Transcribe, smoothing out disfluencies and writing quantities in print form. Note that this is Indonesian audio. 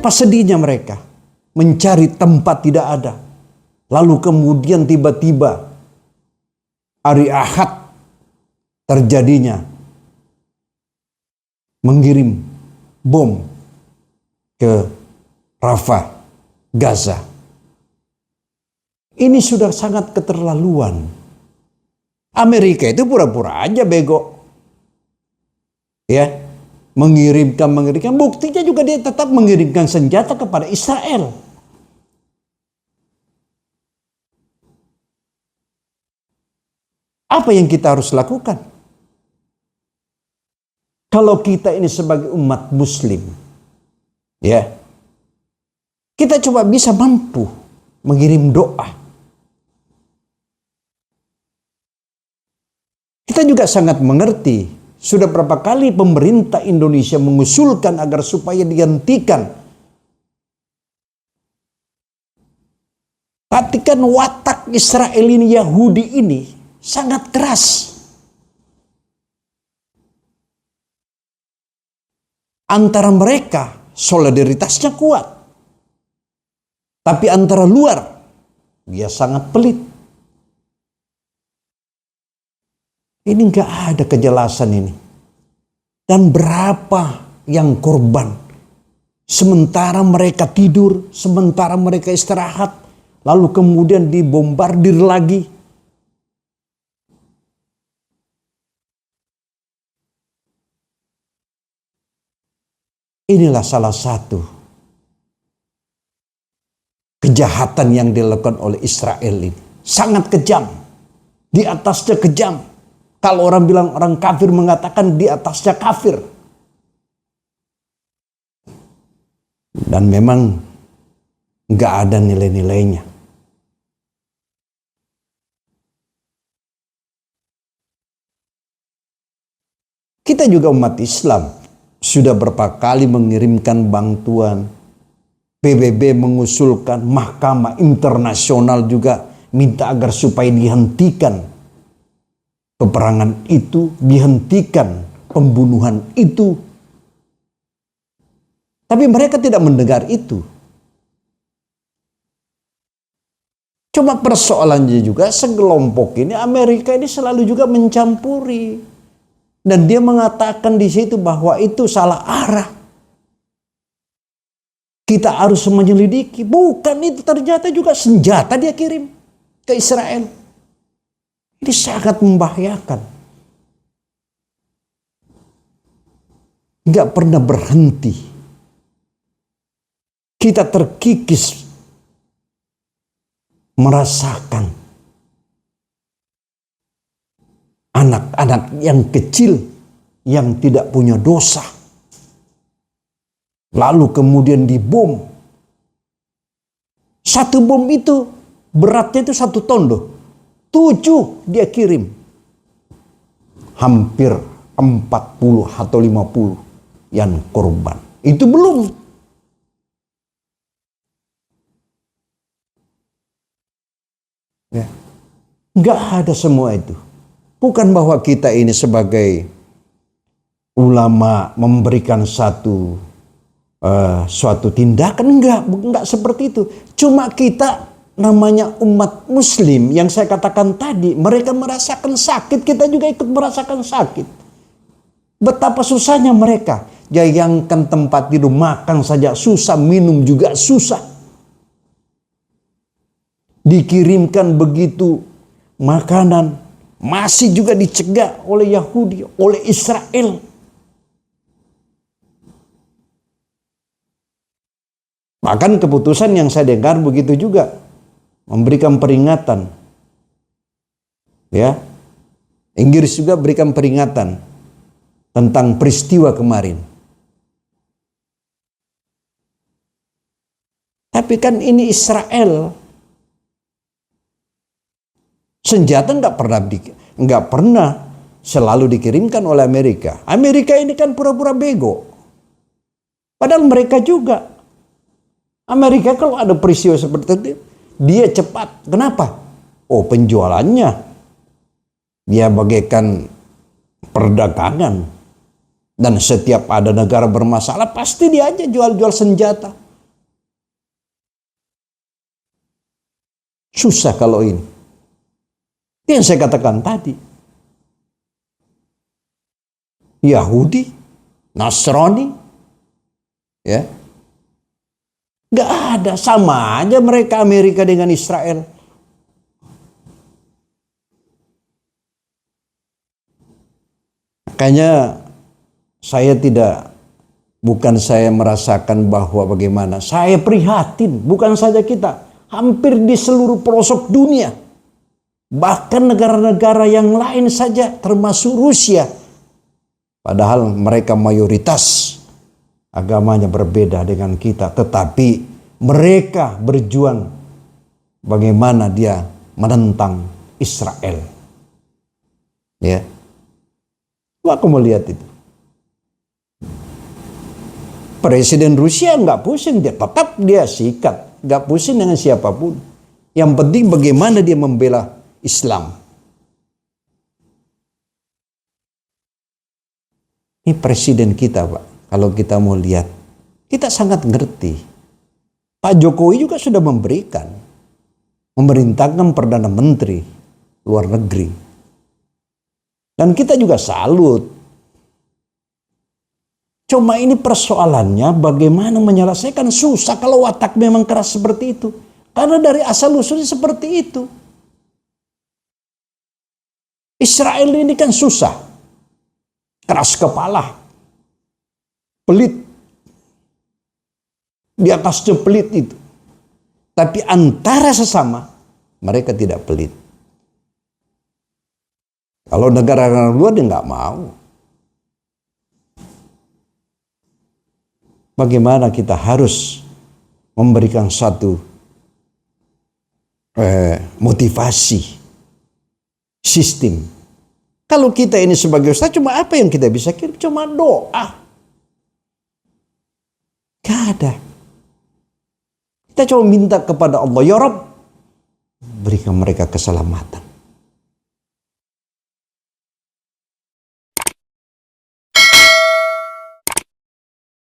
Pas sedihnya mereka mencari tempat tidak ada. Lalu kemudian tiba-tiba hari Ahad terjadinya mengirim bom ke Rafah, Gaza. Ini sudah sangat keterlaluan. Amerika itu pura-pura aja bego. Ya. Mengirimkan. Buktinya juga dia tetap mengirimkan senjata kepada Israel. Apa yang kita harus lakukan? Kalau kita ini sebagai umat muslim, ya, kita coba bisa mampu mengirim doa. Kita juga sangat mengerti. Sudah berapa kali pemerintah Indonesia mengusulkan agar supaya dihentikan. Perhatikan watak Israel ini, Yahudi ini sangat keras. Antara mereka solidaritasnya kuat. Tapi antara luar dia sangat pelit. Ini nggak ada kejelasan ini. Dan berapa yang korban? Sementara mereka tidur, sementara mereka istirahat, lalu kemudian dibombardir lagi. Inilah salah satu kejahatan yang dilakukan oleh Israel ini. Sangat kejam. Di atasnya kejam. Kalau orang bilang orang kafir mengatakan di atasnya kafir. Dan memang nggak ada nilai-nilainya. Kita juga umat Islam sudah berapa kali mengirimkan bantuan. PBB mengusulkan, Mahkamah Internasional juga minta agar supaya dihentikan peperangan itu, dihentikan pembunuhan itu. Tapi mereka tidak mendengar itu. Coba persoalannya juga sekelompok ini, Amerika ini selalu juga mencampuri. Dan dia mengatakan di situ bahwa itu salah arah. Kita harus menyelidiki. Bukan, itu ternyata juga senjata dia kirim ke Israel. Ini sangat membahayakan. Nggak pernah berhenti. Kita terkikis merasakan anak-anak yang kecil yang tidak punya dosa. Lalu kemudian dibom. Satu bom itu beratnya itu 1 ton loh. 7 dia kirim. Hampir 40 atau 50 yang korban. Itu belum. Ya. Nggak ada semua itu. Bukan bahwa kita ini sebagai ulama memberikan suatu tindakan. Enggak seperti itu. Cuma kita namanya umat muslim yang saya katakan tadi, mereka merasakan sakit, kita juga ikut merasakan sakit. Betapa susahnya mereka. Jayangkan tempat tidur, makan saja susah, minum juga susah. Dikirimkan begitu makanan, masih juga dicegah oleh Yahudi, oleh Israel. Bahkan keputusan yang saya dengar begitu juga. Memberikan peringatan. Ya. Inggris juga berikan peringatan tentang peristiwa kemarin. Tapi kan ini Israel. Senjata nggak pernah selalu dikirimkan oleh Amerika. Amerika ini kan pura-pura bego. Padahal mereka juga. Amerika kalau ada peristiwa seperti itu, dia cepat. Kenapa? Oh, penjualannya dia bagaikan perdagangan. Dan setiap ada negara bermasalah, pasti dia aja jual-jual senjata. Susah kalau ini. Itu yang saya katakan tadi. Yahudi, Nasrani, ya, gak ada, sama aja mereka Amerika dengan Israel. Makanya bukan saya merasakan bahwa bagaimana, saya prihatin, bukan saja kita, hampir di seluruh pelosok dunia, bahkan negara-negara yang lain saja, termasuk Rusia. Padahal mereka mayoritas agamanya berbeda dengan kita, tetapi mereka berjuang bagaimana dia menentang Israel. Ya, aku melihat itu. Presiden Rusia nggak pusing, dia tetap dia sikat, nggak pusing dengan siapapun. Yang penting bagaimana dia membela Islam. Ini presiden kita, Pak. Kalau kita mau lihat, kita sangat ngerti. Pak Jokowi juga sudah memerintahkan Perdana Menteri Luar Negeri. Dan kita juga salut. Cuma ini persoalannya bagaimana menyelesaikan, susah kalau watak memang keras seperti itu. Karena dari asal usulnya seperti itu. Israel ini kan susah. Keras kepala, pelit, di atasnya pelit itu. Tapi antara sesama, mereka tidak pelit. Kalau negara luar dia nggak mau. Bagaimana kita harus memberikan satu motivasi, sistem. Kalau kita ini sebagai ustaz, cuma apa yang kita bisa kirim? Cuma doa. Gak ada. Kita cuma minta kepada Allah, ya Rabb, berikan mereka keselamatan.